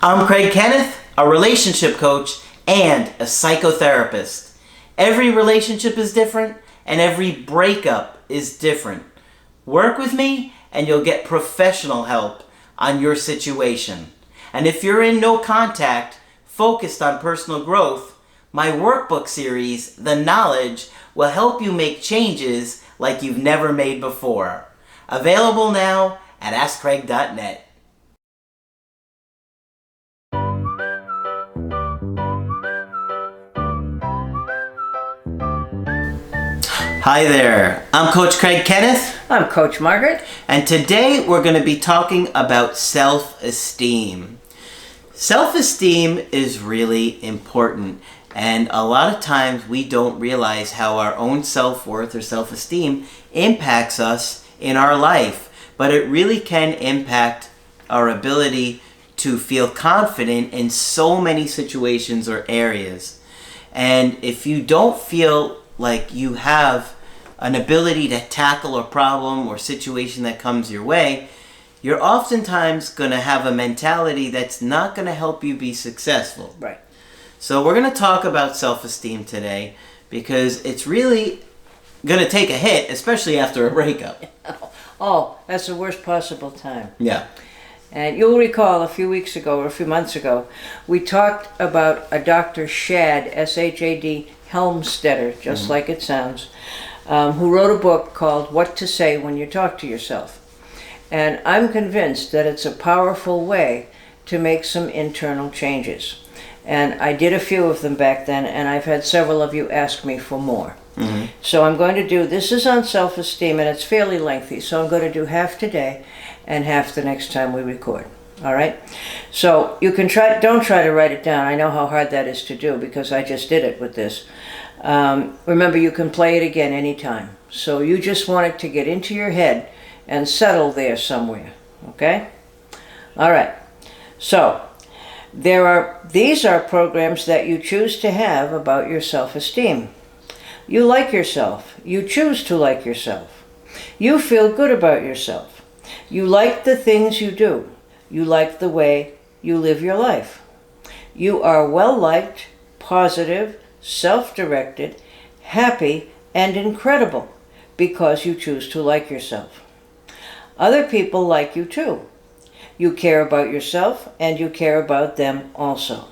I'm Craig Kenneth, a relationship coach and a psychotherapist. Every relationship is different and every breakup is different. Work with me and you'll get professional help on your situation. And if you're in no contact, focused on personal growth, my workbook series, The Knowledge, will help you make changes like you've never made before. Available now at AskCraig.net. Hi there, I'm Coach Craig Kenneth. I'm Coach Margaret. And today we're going to be talking about self-esteem. Self-esteem is really important, and a lot of times we don't realize how our own self-worth or self-esteem impacts us in our life. But it really can impact our ability to feel confident in so many situations or areas. And if you don't feel like you have an ability to tackle a problem or situation that comes your way, you're oftentimes going to have a mentality that's not going to help you be successful. Right. So we're going to talk about self-esteem today because it's really going to take a hit, especially after a breakup. Oh, that's the worst possible time. Yeah. And you'll recall a few weeks ago or a few months ago, we talked about a Dr. Shad, S-H-A-D, Helmstetter, just like it sounds, who wrote a book called What to Say When You Talk to Yourself. And I'm convinced that it's a powerful way to make some internal changes. And I did a few of them back then, and I've had several of you ask me for more. So I'm going to do, this is on self-esteem, and it's fairly lengthy, so I'm going to do half today and half the next time we record. All right? So you can don't try to write it down. I know how hard that is to do because I just did it with this. Remember, you can play it again anytime. So you just want it to get into your head and settle there somewhere. Okay? All right. So these are programs that you choose to have about your self-esteem. You like yourself. You choose to like yourself. You feel good about yourself. You like the things you do. You like the way you live your life. You are well-liked, positive, self-directed, happy, and incredible because you choose to like yourself. Other people like you too. You care about yourself and you care about them also.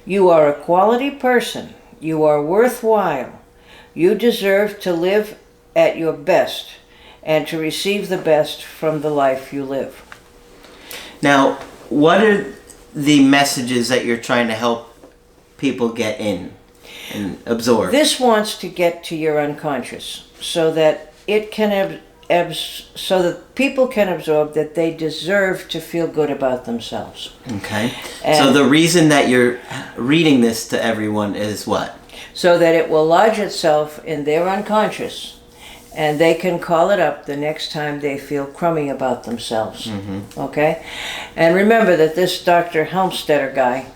You are a quality person. You are worthwhile. You deserve to live at your best and to receive the best from the life you live. Now, what are the messages that you're trying to help people get in and absorb? This wants to get to your unconscious so that it can so that people can absorb that they deserve to feel good about themselves. Okay. So the reason that you're reading this to everyone is what? So that it will lodge itself in their unconscious and they can call it up the next time they feel crummy about themselves. Okay? And remember that this Dr. Helmstetter guy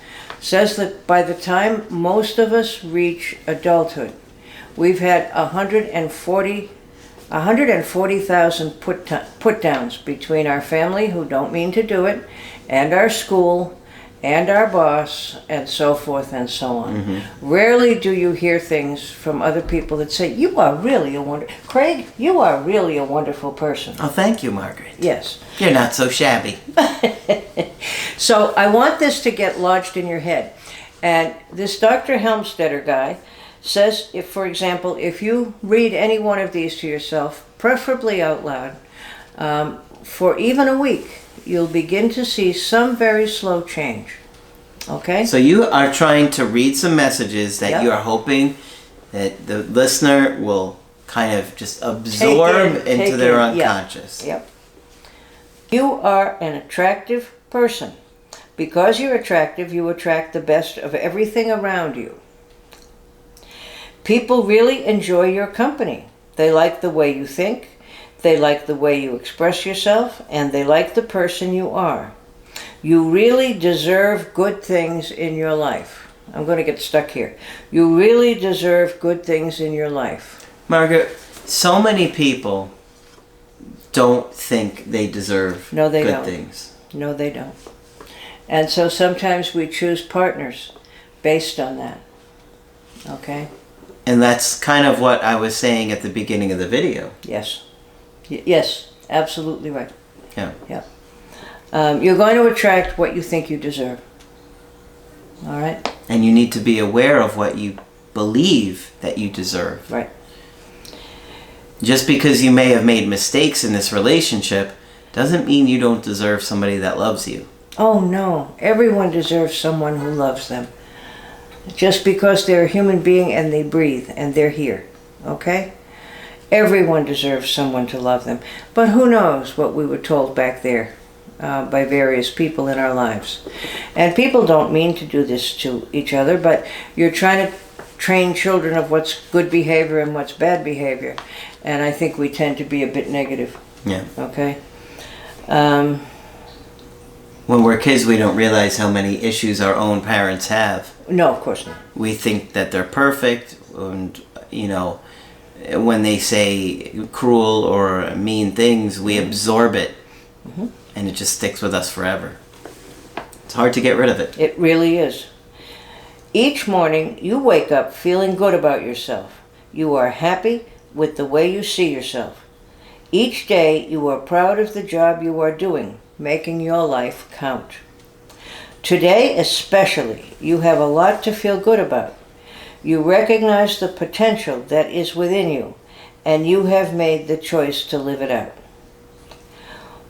says that by the time most of us reach adulthood, we've had 140,000 put downs between our family who don't mean to do it, and our school, and our boss, and so forth and so on. Rarely do you hear things from other people that say, you are really Craig, you are really a wonderful person. Oh, thank you, Margaret. Yes. You're not so shabby. So I want this to get lodged in your head. And this Dr. Helmstetter guy says, if, for example, if you read any one of these to yourself, preferably out loud, for even a week, you'll begin to see some very slow change. Okay? So you are trying to read some messages that you are hoping that the listener will kind of just absorb into their unconscious. Yep. You are an attractive person. Because you're attractive, you attract the best of everything around you. People really enjoy your company. They like the way you think, they like the way you express yourself, and they like the person you are. You really deserve good things in your life. I'm going to get stuck here. You really deserve good things in your life. Margaret, so many people don't think they deserve good things. No, they don't. And so sometimes we choose partners based on that. Okay? And that's kind of what I was saying at the beginning of the video. Yes. Yes, absolutely right. Yeah. Yeah. You're going to attract what you think you deserve. All right? And you need to be aware of what you believe that you deserve. Right. Just because you may have made mistakes in this relationship doesn't mean you don't deserve somebody that loves you. Oh, no. Everyone deserves someone who loves them. Just because they're a human being and they breathe and they're here. Okay? Everyone deserves someone to love them. But who knows what we were told back there by various people in our lives. And people don't mean to do this to each other, but you're trying to train children of what's good behavior and what's bad behavior. And I think we tend to be a bit negative. Yeah. Okay? When we're kids, we don't realize how many issues our own parents have. No, of course not. We think that they're perfect, and, you know, when they say cruel or mean things, we absorb it, and it just sticks with us forever. It's hard to get rid of it. It really is. Each morning, you wake up feeling good about yourself. You are happy with the way you see yourself. Each day, you are proud of the job you are doing, making your life count. Today especially, you have a lot to feel good about. You recognize the potential that is within you, and you have made the choice to live it out.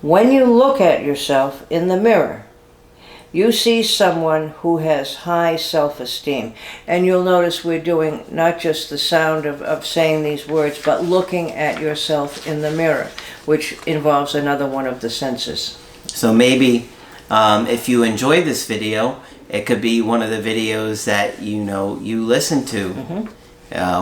When you look at yourself in the mirror, you see someone who has high self-esteem. And you'll notice we're doing not just the sound of saying these words, but looking at yourself in the mirror, which involves another one of the senses. So maybe if you enjoyed this video, it could be one of the videos that you listen to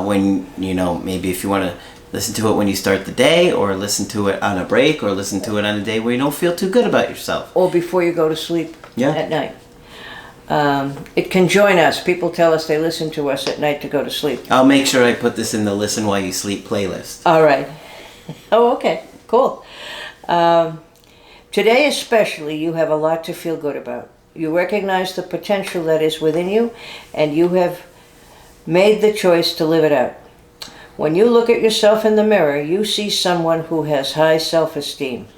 when, maybe if you want to listen to it when you start the day, or listen to it on a break, or listen to it on a day where you don't feel too good about yourself. Or before you go to sleep at night. It can join us. People tell us they listen to us at night to go to sleep. I'll make sure I put this in the Listen While You Sleep playlist. All right. Oh, okay. Cool. Today especially, you have a lot to feel good about. You recognize the potential that is within you, and you have made the choice to live it out. When you look at yourself in the mirror, you see someone who has high self-esteem.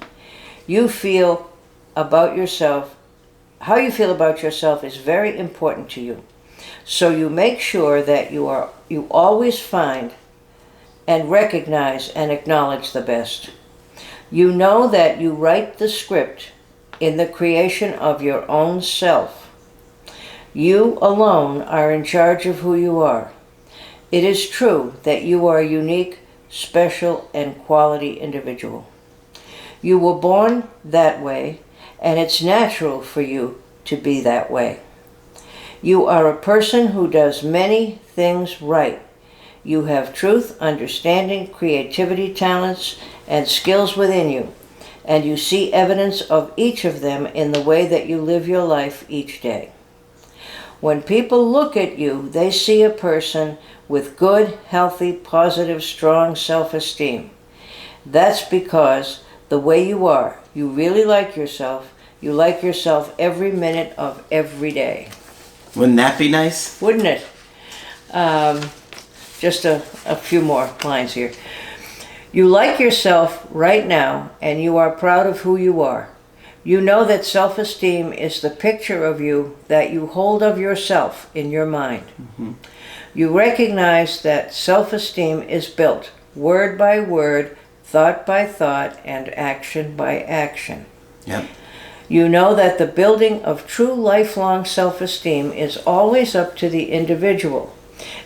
You feel about yourself, how you feel about yourself is very important to you. So you make sure that you always find and recognize and acknowledge the best. You know that you write the script in the creation of your own self. You alone are in charge of who you are. It is true that you are a unique, special, and quality individual. You were born that way, and it's natural for you to be that way. You are a person who does many things right. You have truth, understanding, creativity, talents, and skills within you, and you see evidence of each of them in the way that you live your life each day. When people look at you, they see a person with good, healthy, positive, strong self-esteem. That's because the way you are, you really like yourself. You like yourself every minute of every day. Wouldn't that be nice? Wouldn't it? Just a few more lines here. You like yourself right now, and you are proud of who you are. You know that self-esteem is the picture of you that you hold of yourself in your mind. You recognize that self-esteem is built word by word, thought by thought, and action by action. Yep. You know that the building of true lifelong self-esteem is always up to the individual.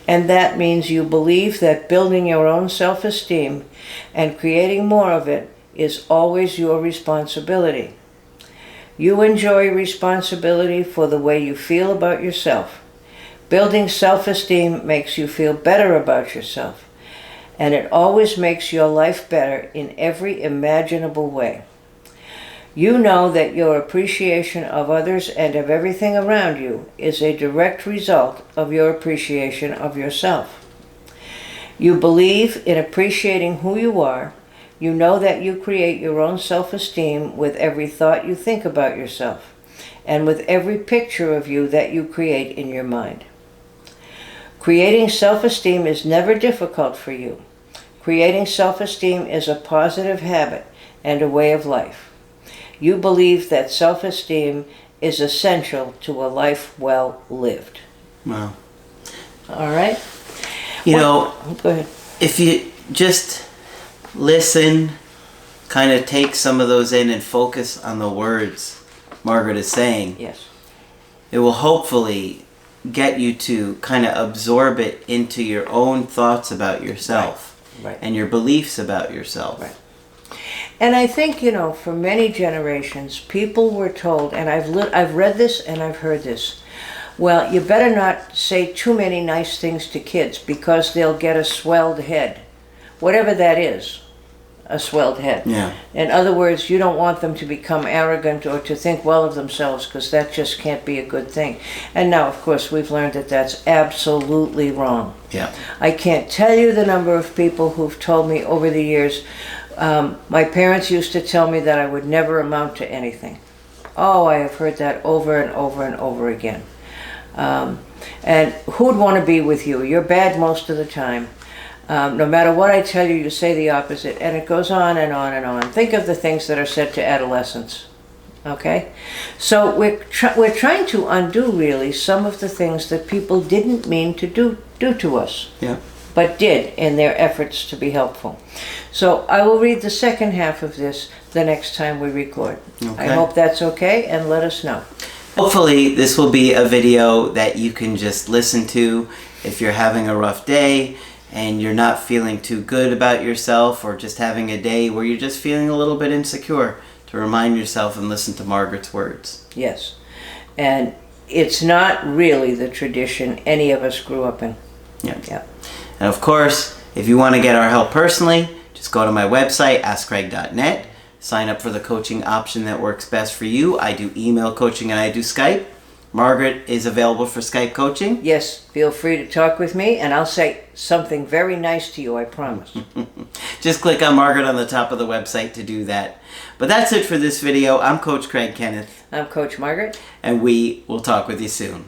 And that means you believe that building your own self-esteem and creating more of it is always your responsibility. You enjoy responsibility for the way you feel about yourself. Building self-esteem makes you feel better about yourself, and it always makes your life better in every imaginable way. You know that your appreciation of others and of everything around you is a direct result of your appreciation of yourself. You believe in appreciating who you are. You know that you create your own self-esteem with every thought you think about yourself. and with every picture of you that you create in your mind. Creating self-esteem is never difficult for you. Creating self-esteem is a positive habit and a way of life. You believe that self-esteem is essential to a life well lived. Wow. All right? Go ahead. If you just listen, kind of take some of those in and focus on the words Margaret is saying, yes, it will hopefully get you to kind of absorb it into your own thoughts about yourself, right. And your beliefs about yourself. Right. And I think, for many generations, people were told, and I've read this and I've heard this, well, you better not say too many nice things to kids because they'll get a swelled head. Whatever that is, a swelled head. Yeah. In other words, you don't want them to become arrogant or to think well of themselves because that just can't be a good thing. And now, of course, we've learned that that's absolutely wrong. Yeah. I can't tell you the number of people who've told me over the years, my parents used to tell me that I would never amount to anything. Oh, I have heard that over and over and over again. And who'd want to be with you? You're bad most of the time. No matter what I tell you, you say the opposite, and it goes on and on and on. Think of the things that are said to adolescents, okay? So we're trying to undo, really, some of the things that people didn't mean to do to us, Yeah. but did in their efforts to be helpful. So I will read the second half of this the next time we record. Okay. I hope that's okay, and let us know. Hopefully this will be a video that you can just listen to if you're having a rough day and you're not feeling too good about yourself, or just having a day where you're just feeling a little bit insecure, to remind yourself and listen to Margaret's words. Yes. And it's not really the tradition any of us grew up in. Yeah. Yeah. And of course, if you want to get our help personally, just go to my website, askcraig.net. Sign up for the coaching option that works best for you. I do email coaching and I do Skype. Margaret is available for Skype coaching. Yes, feel free to talk with me, and I'll say something very nice to you, I promise. Just click on Margaret on the top of the website to do that. But that's it for this video. I'm Coach Craig Kenneth. I'm Coach Margaret. And we will talk with you soon.